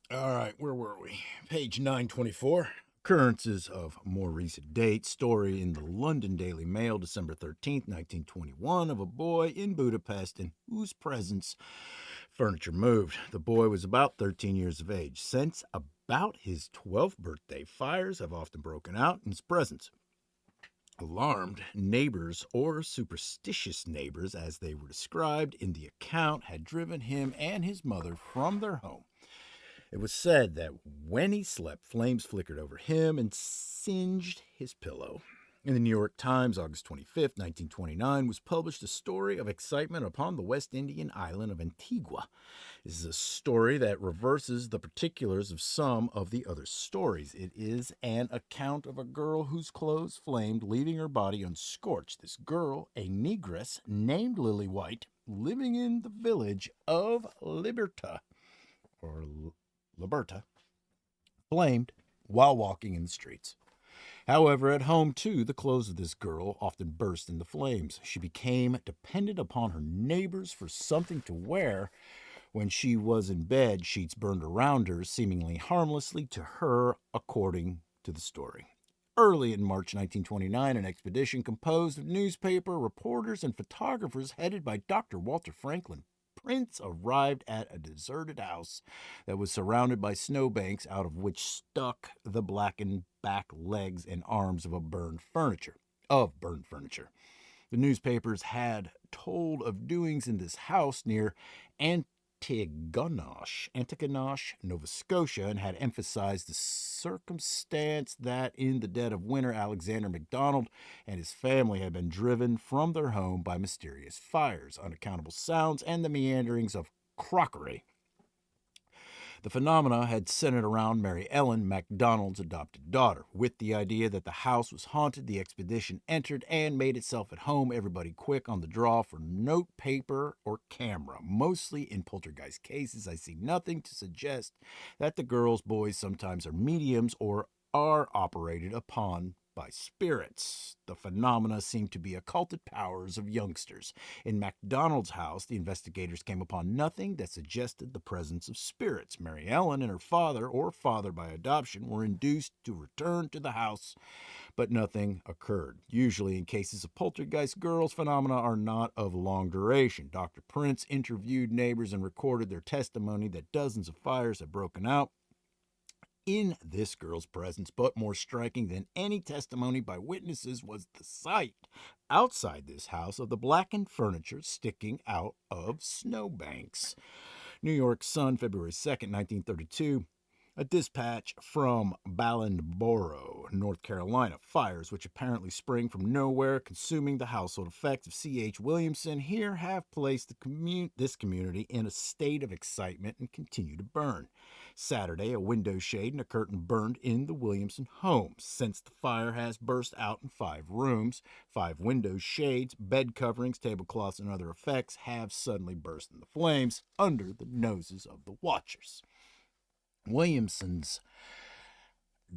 All right, where were we? Page 924. Occurrences of more recent date. Story in the London Daily Mail, December 13th, 1921, of a boy in Budapest in whose presence furniture moved. The boy was about 13 years of age. Since about his 12th birthday, fires have often broken out in his presence. Alarmed neighbors, or superstitious neighbors as they were described in the account, had driven him and his mother from their home. It was said that when he slept, flames flickered over him and singed his pillow. In the New York Times, August 25th, 1929, was published a story of excitement upon the West Indian island of Antigua. This is a story that reverses the particulars of some of the other stories. It is an account of a girl whose clothes flamed, leaving her body unscorched. This girl, a negress named Lily White, living in the village of Liberta, or Liberta, flamed while walking in the streets. However, at home, too, the clothes of this girl often burst into flames. She became dependent upon her neighbors for something to wear. When she was in bed, sheets burned around her, seemingly harmlessly to her, according to the story. Early in March 1929, an expedition composed of newspaper reporters and photographers headed by Dr. Walter Franklin Prince arrived at a deserted house that was surrounded by snowbanks, out of which stuck the blackened back legs and arms of burned furniture. The newspapers had told of doings in this house near Antigonish, Nova Scotia, and had emphasized the circumstance that in the dead of winter, Alexander MacDonald and his family had been driven from their home by mysterious fires, unaccountable sounds, and the meanderings of crockery. The phenomena had centered around Mary Ellen, MacDonald's adopted daughter. With the idea that the house was haunted, the expedition entered and made itself at home, everybody quick on the draw for note paper or camera. Mostly in poltergeist cases, I see nothing to suggest that the girls, boys sometimes are mediums or are operated upon by spirits. The phenomena seem to be occulted powers of youngsters. In MacDonald's house, the investigators came upon nothing that suggested the presence of spirits. Mary Ellen and her father, or father by adoption, were induced to return to the house, but nothing occurred. Usually, in cases of poltergeist, girls' phenomena are not of long duration. Dr. Prince interviewed neighbors and recorded their testimony that dozens of fires had broken out in this girl's presence, but more striking than any testimony by witnesses was the sight outside this house of the blackened furniture sticking out of snowbanks. New York Sun, February 2nd, 1932. A dispatch from Ballinboro, North Carolina. Fires, which apparently spring from nowhere, consuming the household effects of C.H. Williamson, here have placed this community in a state of excitement and continue to burn. Saturday, a window shade and a curtain burned in the Williamson home. Since the fire has burst out in 5 rooms, 5 window shades, bed coverings, tablecloths, and other effects have suddenly burst into flames under the noses of the watchers. Williamson's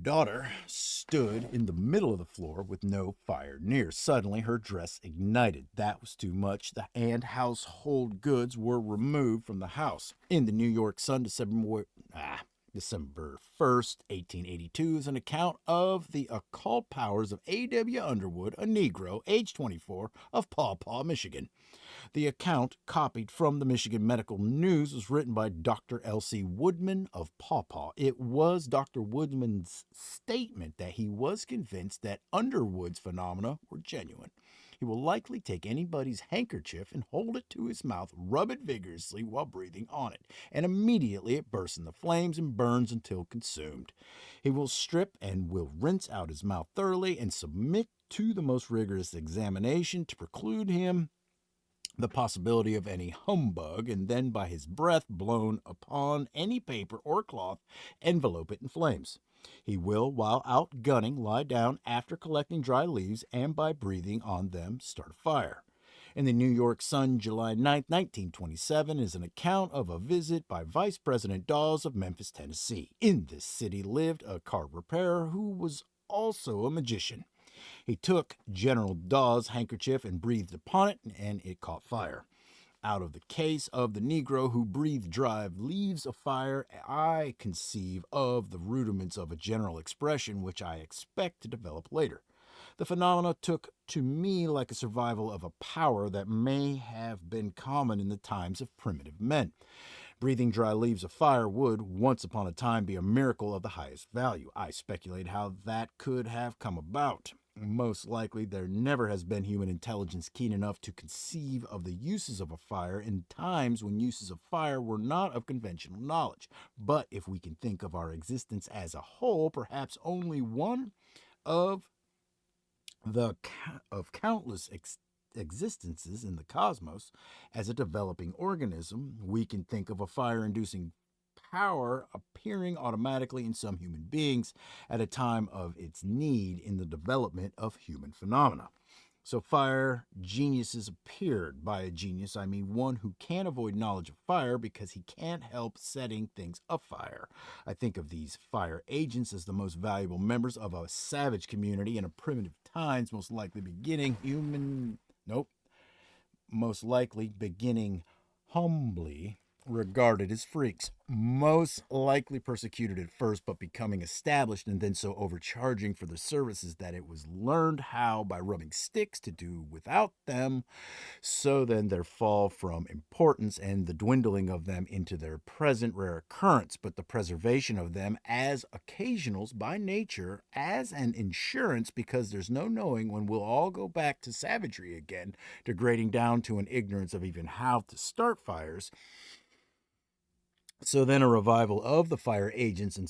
daughter stood in the middle of the floor with no fire near. Suddenly, her dress ignited. That was too much, and household goods were removed from the house. In the New York Sun, December 1st, 1882, is an account of the occult powers of A.W. Underwood, a Negro, age 24, of Paw Paw, Michigan. The account, copied from the Michigan Medical News, was written by Dr. L.C. Woodman of Paw Paw. It was Dr. Woodman's statement that he was convinced that Underwood's phenomena were genuine. He will likely take anybody's handkerchief and hold it to his mouth, rub it vigorously while breathing on it, and immediately it bursts into flames and burns until consumed. He will strip and will rinse out his mouth thoroughly and submit to the most rigorous examination to preclude him the possibility of any humbug, and then by his breath blown upon any paper or cloth, envelope it in flames. He will, while out gunning, lie down after collecting dry leaves, and by breathing on them, start a fire. In the New York Sun, July 9, 1927, is an account of a visit by Vice President Dawes of Memphis, Tennessee. In this city lived a car repairer who was also a magician. He took General Dawes' handkerchief and breathed upon it, and it caught fire. Out of the case of the Negro who breathed dry leaves of fire, I conceive of the rudiments of a general expression which I expect to develop later. The phenomena took to me like a survival of a power that may have been common in the times of primitive men. Breathing dry leaves of fire would, once upon a time, be a miracle of the highest value. I speculate how that could have come about. Most likely, there never has been human intelligence keen enough to conceive of the uses of a fire in times when uses of fire were not of conventional knowledge. But if we can think of our existence as a whole, perhaps only one of of countless existences in the cosmos, as a developing organism, we can think of a fire inducing power appearing automatically in some human beings at a time of its need in the development of human phenomena. So, fire geniuses appeared. By a genius, I mean one who can't avoid knowledge of fire because he can't help setting things afire. I think of these fire agents as the most valuable members of a savage community in a primitive times, most likely beginning humbly regarded as freaks, most likely persecuted at first, but becoming established and then so overcharging for their services that it was learned how, by rubbing sticks, to do without them. So then their fall from importance and the dwindling of them into their present rare occurrence, but the preservation of them as occasionals by nature, as an insurance, because there's no knowing when we'll all go back to savagery again, degrading down to an ignorance of even how to start fires. So then a revival of the fire agents and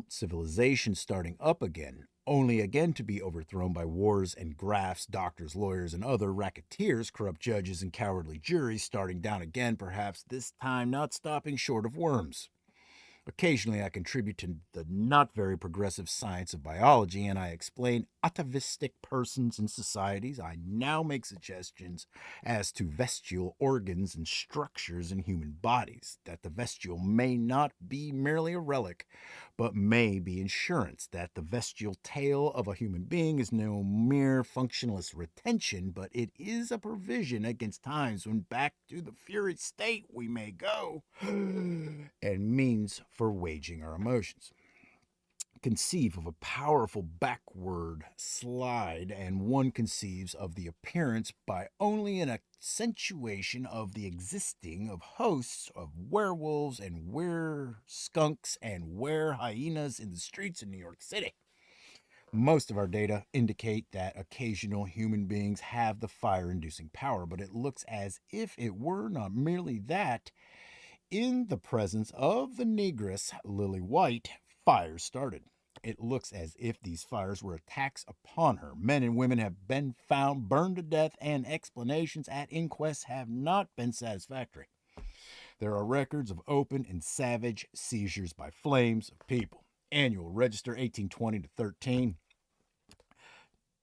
civilization starting up again, only again to be overthrown by wars and grafts, doctors, lawyers, and other racketeers, corrupt judges, and cowardly juries, starting down again, perhaps this time not stopping short of worms. Occasionally, I contribute to the not very progressive science of biology, and I explain atavistic persons in societies. I now make suggestions as to vestigial organs and structures in human bodies, that the vestigial may not be merely a relic, but may be insurance, that the vestigial tail of a human being is no mere functionless retention, but it is a provision against times when back to the fury state we may go, and means for waging our emotions. Conceive of a powerful backward slide, and one conceives of the appearance by only an accentuation of the existing of hosts of werewolves and were skunks and were hyenas in the streets of New York City. Most of our data indicate that occasional human beings have the fire inducing power, but it looks as if it were not merely that. In the presence of the negress, Lily White, fires started. It looks as if these fires were attacks upon her. Men and women have been found burned to death, and explanations at inquests have not been satisfactory. There are records of open and savage seizures by flames of people. Annual Register 1820 to 13,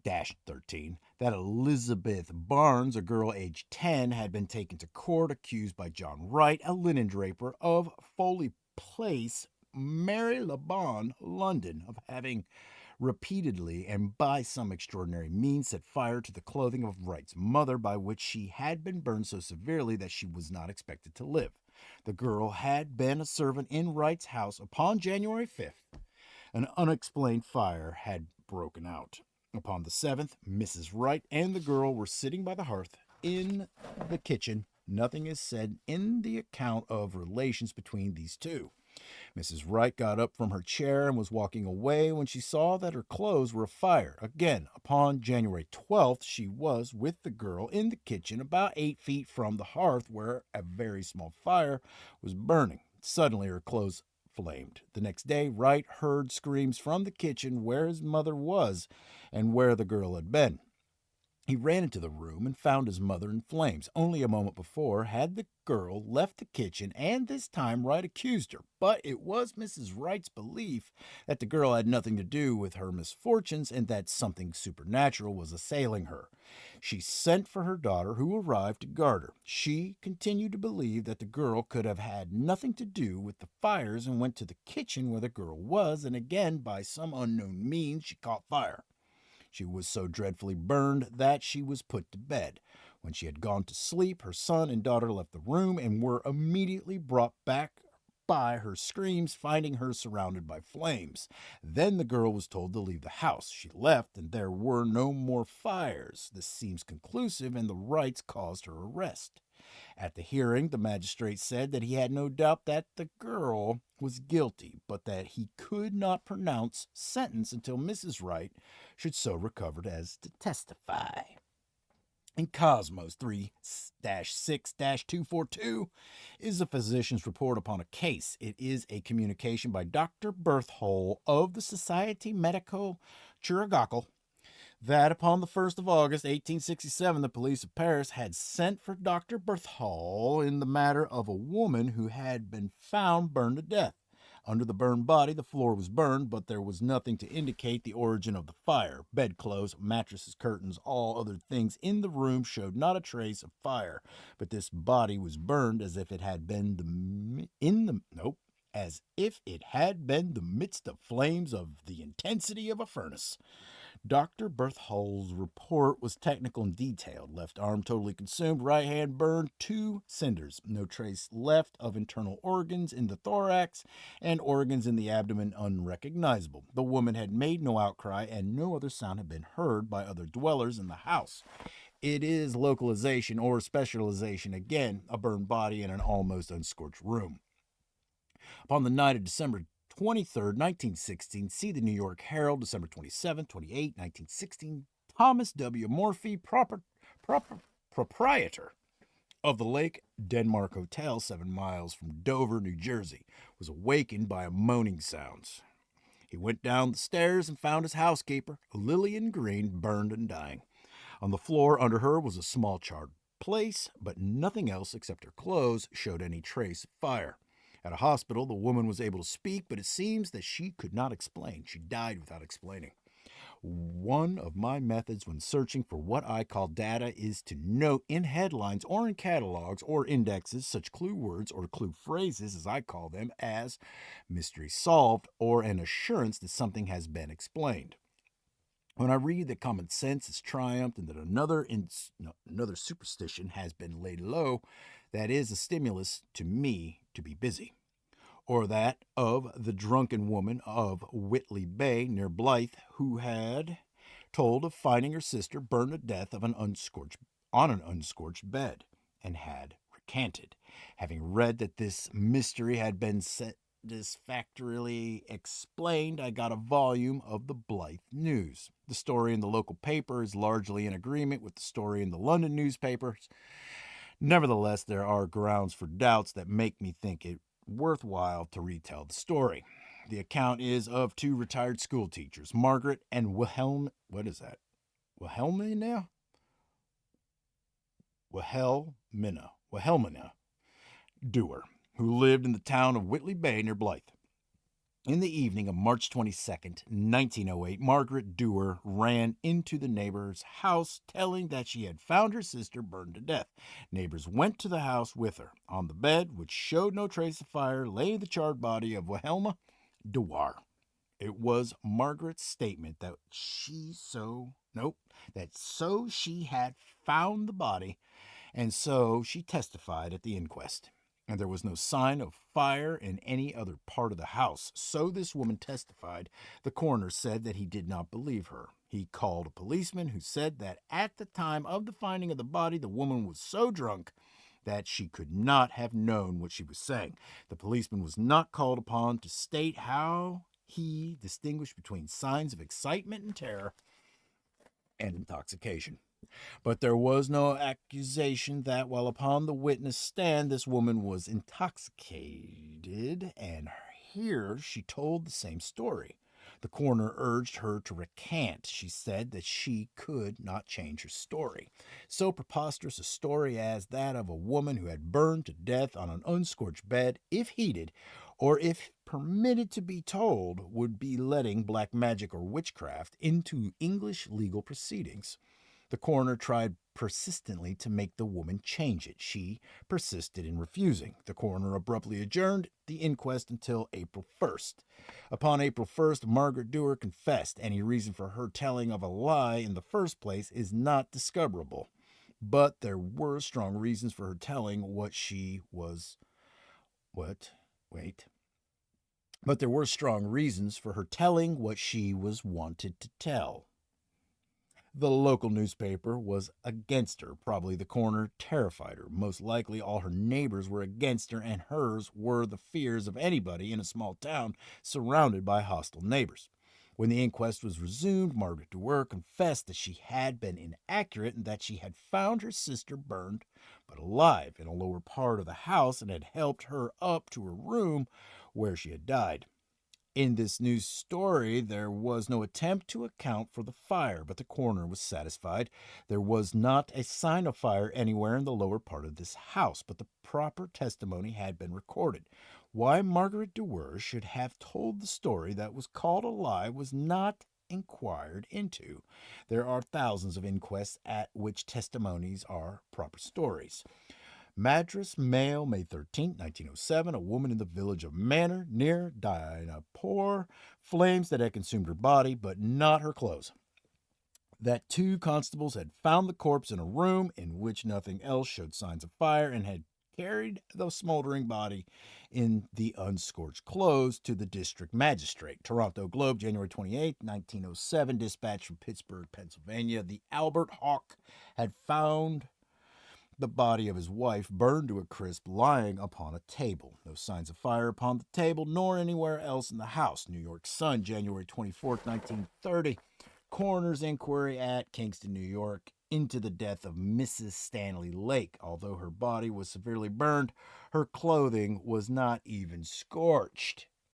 that Elizabeth Barnes, a girl aged 10, had been taken to court accused by John Wright, a linen draper of Foley Place, Marylebone, London, of having repeatedly and by some extraordinary means set fire to the clothing of Wright's mother, by which she had been burned so severely that she was not expected to live. The girl had been a servant in Wright's house upon January 5th. An unexplained fire had broken out. Upon the 7th, Mrs. Wright and the girl were sitting by the hearth in the kitchen. Nothing is said in the account of relations between these two. Mrs. Wright got up from her chair and was walking away when she saw that her clothes were afire. Again, upon January 12th, she was with the girl in the kitchen about 8 feet from the hearth where a very small fire was burning. Suddenly, her clothes flamed. The next day, Wright heard screams from the kitchen where his mother was and where the girl had been. He ran into the room and found his mother in flames. Only a moment before had the girl left the kitchen, and this time Wright accused her. But it was Mrs. Wright's belief that the girl had nothing to do with her misfortunes and that something supernatural was assailing her. She sent for her daughter, who arrived to guard her. She continued to believe that the girl could have had nothing to do with the fires and went to the kitchen where the girl was, and again, by some unknown means, she caught fire. She was so dreadfully burned that she was put to bed. When she had gone to sleep, her son and daughter left the room and were immediately brought back by her screams, finding her surrounded by flames. Then the girl was told to leave the house. She left, and there were no more fires. This seems conclusive, and the rights caused her arrest. At the hearing, the magistrate said that he had no doubt that the girl was guilty, but that he could not pronounce sentence until Mrs. Wright should so recovered as to testify. In Cosmos 3-6-242 is a physician's report upon a case. It is a communication by Dr. Berthol of the Society Medico Chirurgicale that upon the 1st of August, 1867, the police of Paris had sent for Dr. Berthol in the matter of a woman who had been found burned to death. Under the burned body, the floor was burned, but there was nothing to indicate the origin of the fire. Bedclothes, mattresses, curtains, all other things in the room showed not a trace of fire. But this body was burned as if it had been as if it had been the midst of flames of the intensity of a furnace. Dr. Berthol's report was technical and detailed. Left arm totally consumed, right hand burned, 2 cinders. No trace left of internal organs in the thorax, and organs in the abdomen unrecognizable. The woman had made no outcry, and no other sound had been heard by other dwellers in the house. It is localization or specialization, again, a burned body in an almost unscorched room. Upon the night of December 23rd, 1916, see the New York Herald, December 27, 28, 1916. Thomas W. Morphy, proprietor of the Lake Denmark Hotel, 7 miles from Dover, New Jersey, was awakened by a moaning sounds. He went down the stairs and found his housekeeper, Lillian Green, burned and dying. On the floor under her was a small charred place, but nothing else except her clothes showed any trace of fire. At a hospital, the woman was able to speak, but it seems that she could not explain. She died without explaining. One of my methods when searching for what I call data is to note in headlines or in catalogs or indexes such clue words or clue phrases, as I call them, as mystery solved or an assurance that something has been explained. When I read that common sense has triumphed and that another superstition has been laid low, that is a stimulus to me to be busy. Or that of the drunken woman of Whitley Bay near Blythe, who had told of finding her sister burned to death on an unscorched bed, and had recanted. Having read that this mystery had been satisfactorily explained, I got a volume of the Blythe News. The story in the local paper is largely in agreement with the story in the London newspapers. Nevertheless, there are grounds for doubts that make me think it worthwhile to retell the story. The account is of 2 retired school teachers, Margaret and Wilhelmina Dewar, who lived in the town of Whitley Bay near Blythe. In the evening of March 22nd, 1908, Margaret Dewar ran into the neighbor's house telling that she had found her sister burned to death. Neighbors went to the house with her. On the bed, which showed no trace of fire, lay the charred body of Wilhelmina Dewar. It was Margaret's statement that she had found the body, and so she testified at the inquest. And there was no sign of fire in any other part of the house. So this woman testified. The coroner said that he did not believe her. He called a policeman who said that at the time of the finding of the body, the woman was so drunk that she could not have known what she was saying. The policeman was not called upon to state how he distinguished between signs of excitement and terror and intoxication. But there was no accusation that while upon the witness stand this woman was intoxicated, and here she told the same story. The coroner urged her to recant. She said that she could not change her story. So preposterous a story as that of a woman who had burned to death on an unscorched bed, if heeded, or if permitted to be told, would be letting black magic or witchcraft into English legal proceedings. The coroner tried persistently to make the woman change it. She persisted in refusing. The coroner abruptly adjourned the inquest until April 1st. Upon April 1st, Margaret Dewar confessed. Any reason for her telling of a lie in the first place is not discoverable. But there were strong reasons for her telling what she was. What? Wait. But there were strong reasons for her telling what she was wanted to tell. The local newspaper was against her. Probably the coroner terrified her. Most likely, all her neighbors were against her, and hers were the fears of anybody in a small town surrounded by hostile neighbors. When the inquest was resumed, Margaret Dewar confessed that she had been inaccurate and that she had found her sister burned but alive in a lower part of the house and had helped her up to her room where she had died. In this news story, there was no attempt to account for the fire, but the coroner was satisfied. There was not a sign of fire anywhere in the lower part of this house, but the proper testimony had been recorded. Why Margaret Dewar should have told the story that was called a lie was not inquired into. There are thousands of inquests at which testimonies are proper stories. Madras, Mail, May 13, 1907. A woman in the village of Manor near Dinapore flames that had consumed her body, but not her clothes. That two constables had found the corpse in a room in which nothing else showed signs of fire and had carried the smoldering body in the unscorched clothes to the district magistrate. Toronto Globe, January 28, 1907. Dispatch from Pittsburgh, Pennsylvania. The Albert Hawk had found the body of his wife burned to a crisp lying upon a table. No signs of fire upon the table nor anywhere else in the house. New York Sun, January 24th, 1930. Coroner's inquiry at Kingston, New York, into the death of Mrs. Stanley Lake. Although her body was severely burned, her clothing was not even scorched.